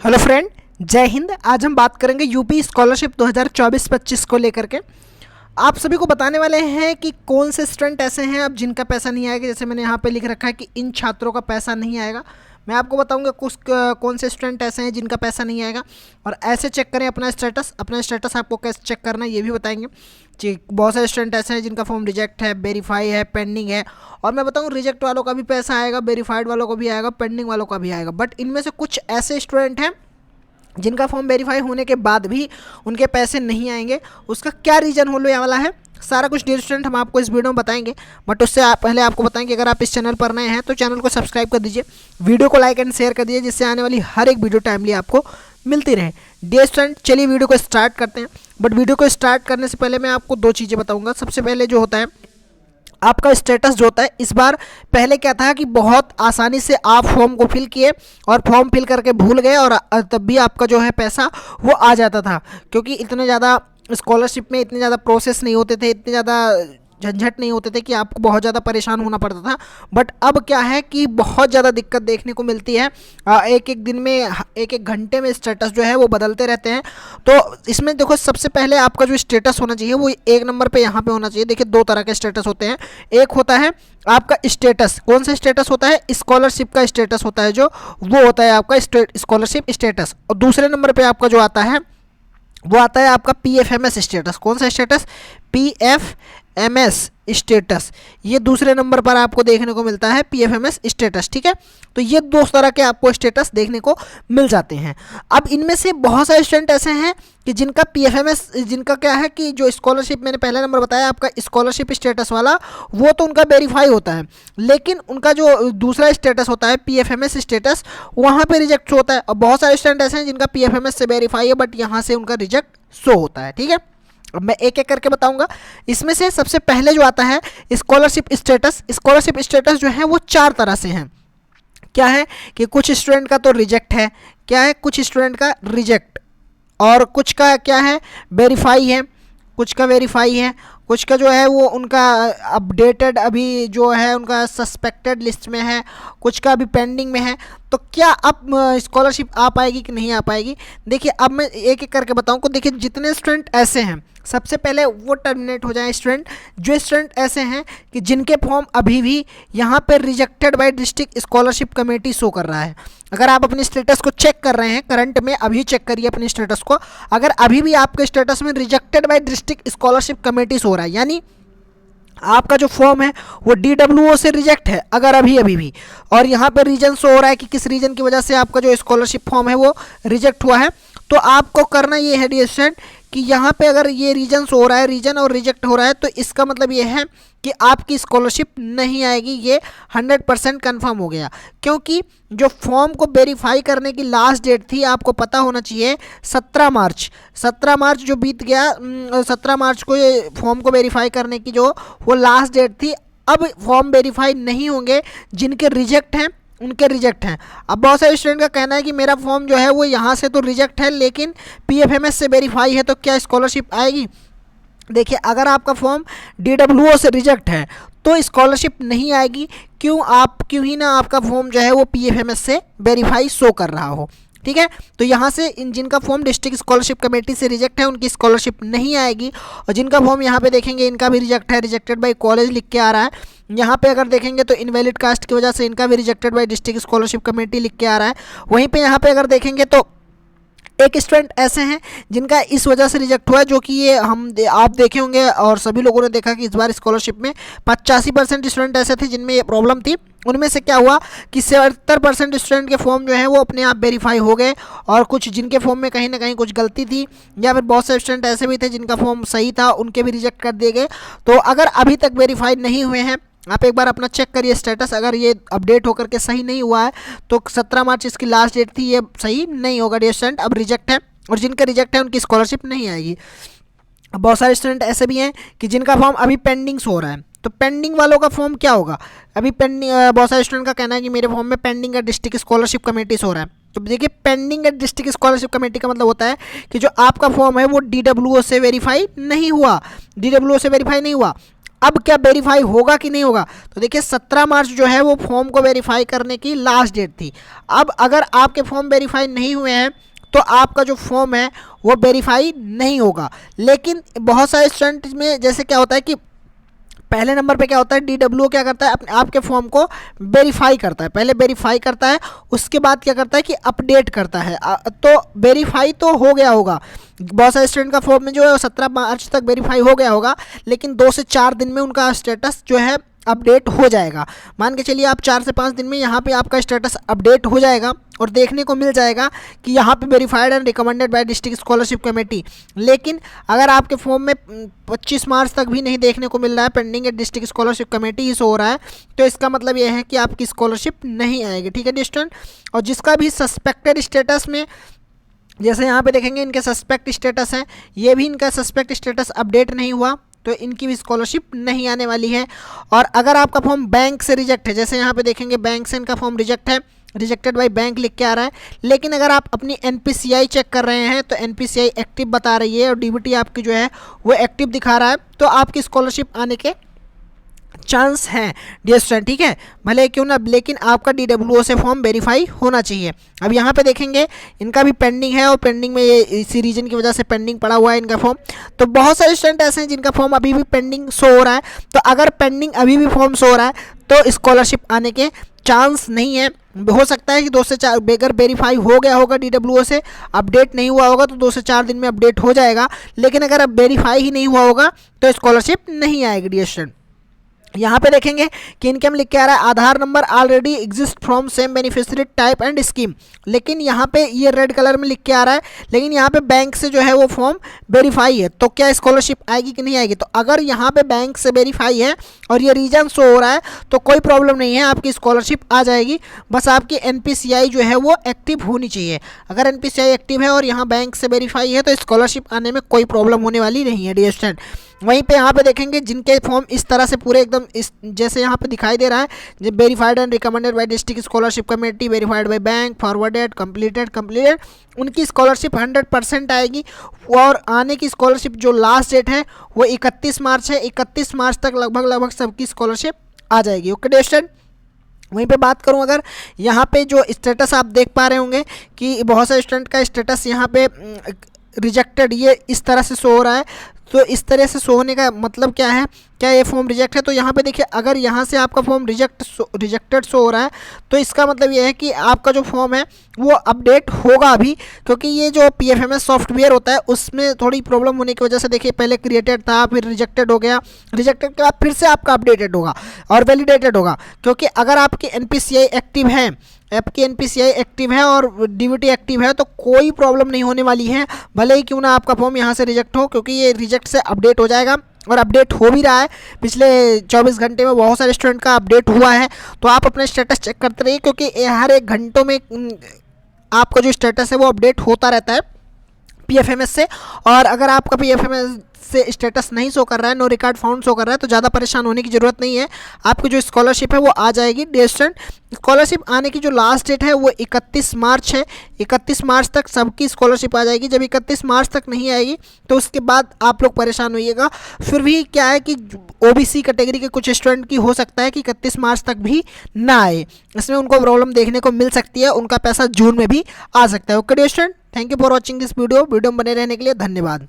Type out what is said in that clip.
Hello friend, जय हिंद। आज हम बात करेंगे यूपी स्कॉलरशिप 2024-25 को लेकर के। आप सभी को बताने वाले हैं कि कौन से स्टूडेंट ऐसे हैं अब जिनका पैसा नहीं आएगा। जैसे मैंने यहाँ पे लिख रखा है कि इन छात्रों का पैसा नहीं आएगा। मैं आपको बताऊंगा कुछ कौन से स्टूडेंट ऐसे हैं जिनका पैसा नहीं आएगा और ऐसे चेक करें अपना स्टेटस आपको कैसे चेक करना है ये भी बताएंगे। जी, बहुत सारे स्टूडेंट ऐसे हैं जिनका फॉर्म रिजेक्ट है, वेरीफाई है, पेंडिंग है। और मैं बताऊँ रिजेक्ट वालों का भी पैसा आएगा, वेरीफाइड वालों का भी आएगा, पेंडिंग वालों का भी आएगा। बट इनमें से कुछ ऐसे स्टूडेंट हैं जिनका फॉर्म वेरीफाई होने के बाद भी उनके पैसे नहीं आएंगे। उसका क्या रीज़न होने वाला है, सारा कुछ डियर स्टूडेंट हम आपको इस वीडियो में बताएंगे। बट उससे पहले आपको बताएंगे, अगर आप इस चैनल पर नए हैं तो चैनल को सब्सक्राइब कर दीजिए, वीडियो को लाइक एंड शेयर कर दीजिए, जिससे आने वाली हर एक वीडियो टाइमली आपको मिलती रहे। डियर स्टूडेंट, चलिए वीडियो को स्टार्ट करते हैं। बट वीडियो को स्टार्ट करने से पहले मैं आपको दो चीज़ें बताऊँगा। सबसे पहले जो होता है आपका स्टेटस जो होता है, इस बार पहले क्या था कि बहुत आसानी से आप फॉर्म को फिल किए और फॉर्म फिल करके भूल गए और तब भी आपका जो है पैसा वो आ जाता था, क्योंकि इतने ज़्यादा स्कॉलरशिप में इतने ज़्यादा प्रोसेस नहीं होते थे, इतने ज़्यादा झंझट नहीं होते थे कि आपको बहुत ज़्यादा परेशान होना पड़ता था। बट अब क्या है कि बहुत ज़्यादा दिक्कत देखने को मिलती है। एक एक दिन में, एक एक घंटे में स्टेटस जो है वो बदलते रहते हैं। तो इसमें देखो, सबसे पहले आपका जो स्टेटस होना चाहिए वो एक नंबर पे यहाँ पे होना चाहिए। देखिए, दो तरह के स्टेटस होते हैं। एक होता है आपका स्टेटस, कौन सा स्टेटस होता है, स्कॉलरशिप का स्टेटस होता है, जो वो होता है आपका स्कॉलरशिप स्टेटस। और दूसरे नंबर पर आपका जो आता है वो आता है आपका PFMS स्टेटस। कौन सा स्टेटस, PFMS स्टेटस। ये दूसरे नंबर पर आपको देखने को मिलता है PFMS स्टेटस। ठीक है, तो ये दो तरह के आपको स्टेटस देखने को मिल जाते हैं। अब इनमें से बहुत सारे स्टूडेंट ऐसे हैं कि जिनका PFMS, जिनका क्या है कि जो स्कॉलरशिप मैंने पहला नंबर बताया आपका स्कॉलरशिप स्टेटस वाला, वो तो उनका वेरीफाई होता है, लेकिन उनका जो दूसरा स्टेटस होता है PFMS स्टेटस, वहाँ पर रिजेक्ट होता है। और बहुत सारे स्टूडेंट ऐसे हैं जिनका PFMS से वेरीफाई है बट यहाँ से उनका रिजेक्ट शो होता है। ठीक है, अब मैं एक एक करके बताऊंगा। इसमें से सबसे पहले जो आता है स्कॉलरशिप स्टेटस। स्कॉलरशिप स्टेटस जो है वो चार तरह से हैं। क्या है कि कुछ स्टूडेंट का तो रिजेक्ट है, क्या है, कुछ स्टूडेंट का रिजेक्ट, और कुछ का क्या है, वेरीफाई है, कुछ का वेरीफाई है, कुछ का जो है वो उनका अपडेटेड अभी जो है उनका सस्पेक्टेड लिस्ट में है, कुछ का अभी पेंडिंग में है। तो क्या अब स्कॉलरशिप आ पाएगी कि नहीं आ पाएगी, देखिए अब मैं एक एक करके बताऊँ को। देखिए, जितने स्टूडेंट ऐसे हैं सबसे पहले वो टर्मिनेट हो जाए स्टूडेंट, जो स्टूडेंट ऐसे हैं कि जिनके फॉर्म अभी भी यहाँ पर rejected by district scholarship committee show कर रहा है। अगर आप अपने स्टेटस को चेक कर रहे हैं करंट में, अभी चेक करिए अपने स्टेटस को। अगर अभी भी आपके स्टेटस में rejected by district scholarship committee show रहा है, यानी आपका जो फॉर्म है वो DWO से रिजेक्ट है अगर अभी भी, और यहाँ पर रीजन शो हो रहा है कि किस रीजन की वजह से आपका जो स्कॉलरशिप फॉर्म है वो रिजेक्ट हुआ है, तो आपको करना ये है डियर स्टूडेंट कि यहाँ पे अगर ये रीजन हो रहा है, रीजन और रिजेक्ट हो रहा है, तो इसका मतलब ये है कि आपकी स्कॉलरशिप नहीं आएगी। ये 100% कन्फर्म हो गया, क्योंकि जो फॉर्म को वेरीफाई करने की लास्ट डेट थी, आपको पता होना चाहिए 17 मार्च। 17 मार्च जो बीत गया, 17 मार्च को ये फॉर्म को वेरीफाई करने की जो वो लास्ट डेट थी। अब फॉर्म वेरीफाई नहीं होंगे, जिनके रिजेक्ट हैं उनके रिजेक्ट हैं। अब बहुत सारे स्टूडेंट का कहना है कि मेरा फॉर्म जो है वो यहाँ से तो रिजेक्ट है लेकिन PFMS से वेरीफाई है, तो क्या स्कॉलरशिप आएगी। देखिए, अगर आपका फॉर्म DWO से रिजेक्ट है तो स्कॉलरशिप नहीं आएगी। क्यों ही ना आपका फॉर्म जो है वो PFMS से वेरीफाई शो कर रहा हो। ठीक है, तो यहाँ से जिनका फॉर्म डिस्ट्रिक्ट स्कॉलरशिप कमेटी से रिजेक्ट है उनकी स्कॉलरशिप नहीं आएगी, और जिनका फॉर्म यहाँ पे देखेंगे इनका भी रिजेक्ट है, रिजेक्टेड बाय कॉलेज लिख के आ रहा है। यहाँ पे अगर देखेंगे तो इनवैलिड कास्ट की वजह से इनका भी rejected by district scholarship committee लिख के आ रहा है। वहीं पे यहाँ पे अगर देखेंगे तो एक स्टूडेंट ऐसे हैं जिनका इस वजह से रिजेक्ट हुआ है, जो कि ये आप देखे होंगे और सभी लोगों ने देखा कि इस बार स्कॉलरशिप में 85% स्टूडेंट ऐसे थे जिनमें ये प्रॉब्लम थी। उनमें से क्या हुआ कि 70% स्टूडेंट के फॉर्म जो है वो अपने आप वेरीफाई हो गए, और कुछ जिनके फॉर्म में कहीं ना कहीं कुछ गलती थी, या फिर बहुत से स्टूडेंट ऐसे भी थे जिनका फॉर्म सही था, उनके भी रिजेक्ट कर दिए गए। तो अगर अभी तक वेरीफाई नहीं हुए हैं, आप एक बार अपना चेक करिए स्टेटस। अगर ये अपडेट होकर के सही नहीं हुआ है तो 17 मार्च इसकी लास्ट डेट थी, ये सही नहीं होगा डियर स्टूडेंट। अब रिजेक्ट है, और जिनका रिजेक्ट है उनकी स्कॉलरशिप नहीं आएगी। बहुत सारे स्टूडेंट ऐसे भी हैं कि जिनका फॉर्म अभी पेंडिंग हो रहा है, तो पेंडिंग वालों का फॉर्म क्या होगा, अभी पेंडिंग, बहुत सारे स्टूडेंट का कहना है कि मेरे फॉर्म में pending at district scholarship committee हो रहा है। तो देखिए, pending at district scholarship committee का मतलब होता है कि जो आपका फॉर्म है वो DWO से वेरीफाई नहीं हुआ, DWO से वेरीफाई नहीं हुआ। अब क्या वेरीफाई होगा कि नहीं होगा, तो देखिए 17 मार्च जो है वो फॉर्म को वेरीफाई करने की लास्ट डेट थी। अब अगर आपके फॉर्म वेरीफाई नहीं हुए हैं तो आपका जो फॉर्म है वो वेरीफाई नहीं होगा। लेकिन बहुत सारे स्टूडेंट में जैसे क्या होता है कि पहले नंबर पे क्या होता है, DWO क्या करता है, अपने आपके फॉर्म को वेरीफाई करता है, पहले वेरीफाई करता है, उसके बाद क्या करता है कि अपडेट करता है। तो वेरीफाई तो हो गया होगा, बहुत सारे स्टूडेंट का फॉर्म में जो है वो 17 मार्च तक वेरीफाई हो गया होगा, लेकिन 2 से 4 दिन में उनका स्टेटस जो है अपडेट हो जाएगा। मान के चलिए आप 4 से 5 दिन में यहाँ पे आपका स्टेटस अपडेट हो जाएगा और देखने को मिल जाएगा कि यहाँ पे verified and recommended by district scholarship committee. लेकिन अगर आपके फॉर्म में 25 मार्च तक भी नहीं देखने को मिल रहा है, pending at district scholarship committee he show हो रहा है, तो इसका मतलब यह है कि आपकी स्कॉलरशिप नहीं आएगी। ठीक है डी स्टूडेंट। और जिसका भी सस्पेक्टेड स्टेटस में, जैसे यहाँ पे देखेंगे इनके सस्पेक्ट स्टेटस है, ये भी इनका सस्पेक्ट स्टेटस अपडेट नहीं हुआ, तो इनकी भी स्कॉलरशिप नहीं आने वाली है। और अगर आपका फॉर्म बैंक से रिजेक्ट है, जैसे यहाँ पे देखेंगे बैंक से इनका फॉर्म रिजेक्ट है, रिजेक्टेड बाय बैंक लिख के आ रहा है, लेकिन अगर आप अपनी NPCI चेक कर रहे हैं तो NPCI एक्टिव बता रही है और DBT आपकी जो है वो एक्टिव दिखा रहा है, तो आपकी स्कॉलरशिप आने के चांस हैं डियर स्टूडेंट। ठीक है, भले क्यों ना, लेकिन आपका DWO से फॉर्म वेरीफाई होना चाहिए। अब यहाँ पे देखेंगे इनका भी पेंडिंग है और पेंडिंग में ये इसी रीजन की वजह से पेंडिंग पड़ा हुआ है इनका फॉर्म। तो बहुत सारे स्टूडेंट ऐसे हैं जिनका फॉर्म अभी भी पेंडिंग शो हो रहा है, तो अगर पेंडिंग अभी भी फॉर्म शो हो रहा है तो स्कॉलरशिप आने के चांस नहीं है। हो सकता है कि 2 से 4, अगर वेरीफाई हो गया होगा DWO से, अपडेट नहीं हुआ होगा तो 2 से 4 दिन में अपडेट हो जाएगा, लेकिन अगर अब वेरीफाई ही नहीं हुआ होगा तो स्कॉलरशिप नहीं आएगी डियर स्टूडेंट। यहाँ पे देखेंगे कि इनकम लिख के आ रहा है Aadhaar number already exist from same beneficiary type and scheme, लेकिन यहाँ पे ये रेड कलर में लिख के आ रहा है, लेकिन यहाँ पे बैंक से जो है वो फॉर्म वेरीफाई है, तो क्या स्कॉलरशिप आएगी कि नहीं आएगी। तो अगर यहाँ पे बैंक से वेरीफाई है और ये रीजन शो हो रहा है तो कोई प्रॉब्लम नहीं है, आपकी स्कॉलरशिप आ जाएगी। बस आपकी NPCI जो है वो एक्टिव होनी चाहिए। अगर NPCI एक्टिव है और यहाँ बैंक से वेरीफाई है तो स्कॉलरशिप आने में कोई प्रॉब्लम होने वाली नहीं है डियर स्टूडेंट। वहीं पे यहाँ पे देखेंगे जिनके फॉर्म इस तरह से पूरे एकदम इस जैसे यहाँ पे दिखाई दे रहा है, जब verified and recommended by district scholarship committee, verified by bank, forwarded, completed, उनकी स्कॉलरशिप 100% आएगी। और आने की स्कॉलरशिप जो लास्ट डेट है वो 31 मार्च है, 31 मार्च तक लगभग सबकी स्कॉलरशिप आ जाएगी। Okay dear student. वहीं पे बात करूं, अगर यहाँ पे जो स्टेटस आप देख पा रहे होंगे कि बहुत सारे स्टूडेंट का स्टेटस यहाँ पे रिजेक्टेड ये इस तरह से शो हो रहा है, तो इस तरह से शो होने का मतलब क्या है, क्या ये फॉर्म रिजेक्ट है। तो यहाँ पे देखिए अगर यहाँ से आपका फॉर्म रिजेक्टेड शो हो रहा है तो इसका मतलब ये है कि आपका जो फॉर्म है वो अपडेट होगा अभी, क्योंकि ये जो PFMS सॉफ्टवेयर होता है उसमें थोड़ी प्रॉब्लम होने की वजह से देखिए पहले क्रिएटेड था, फिर रिजेक्टेड हो गया, रिजेक्टेड के बाद फिर से आपका अपडेटेड होगा और वैलिडेटेड होगा। क्योंकि अगर आपकी NPCI एक्टिव है, आपकी NPCI एक्टिव है और DBT एक्टिव है तो कोई प्रॉब्लम नहीं होने वाली है, भले ही क्यों ना आपका फॉर्म यहाँ से रिजेक्ट हो, क्योंकि ये रिजेक्ट से अपडेट हो जाएगा और अपडेट हो भी रहा है। पिछले 24 घंटे में बहुत सारे स्टूडेंट का अपडेट हुआ है, तो आप अपना स्टेटस चेक करते रहिए, क्योंकि हर एक घंटों में आपका जो स्टेटस है वो अपडेट होता रहता है PFMS से। और अगर आपका PFMS से स्टेटस नहीं शो कर रहा है, नो रिकॉर्ड फाउंड शो कर रहा है, तो ज़्यादा परेशान होने की ज़रूरत नहीं है, आपकी जो स्कॉलरशिप है वो आ जाएगी डियर स्टूडेंट। स्कॉलरशिप आने की जो लास्ट डेट है वो 31 मार्च है, 31 मार्च तक सबकी स्कॉलरशिप आ जाएगी। जब 31 मार्च तक नहीं आएगी तो उसके बाद आप लोग परेशान होइएगा। फिर भी क्या है कि OBC कैटेगरी के कुछ स्टूडेंट की हो सकता है कि 31 मार्च तक भी ना आए, इसमें उनको प्रॉब्लम देखने को मिल सकती है, उनका पैसा जून में भी आ सकता है। Okay dear student, thank you for watching this video में बने रहने के लिए धन्यवाद।